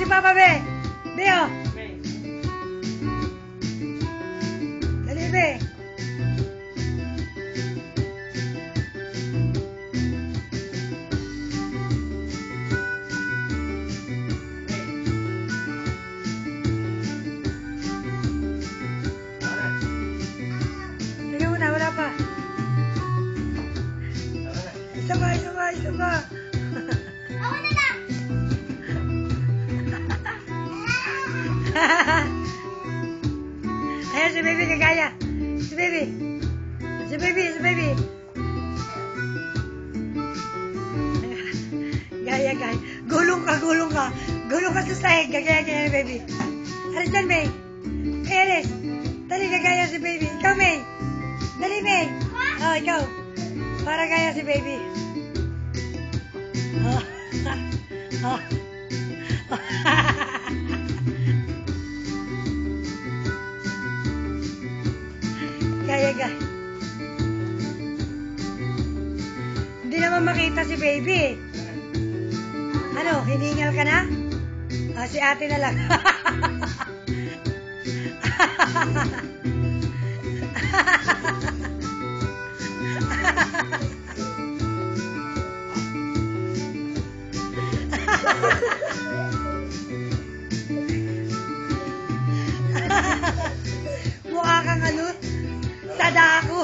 si Papa, be. Be, oh. Dali, be. Sige muna, wala pa. Isa pa. Ako na lang. Ayan, si baby kagaya. Si baby. Gaya. Gulong ka. Gulong ka sa sahig. Gagaya, baby. Aris dyan, May. Aris. Dali, gagaya si baby. Ikaw, May. Dali, May. Oh, ikaw. Para gaya si baby. Oh. Gaya. Hindi naman makita si baby. Ano, hiningal ka na? Ah, si ate na lang. Mukha kang ano, sada ako.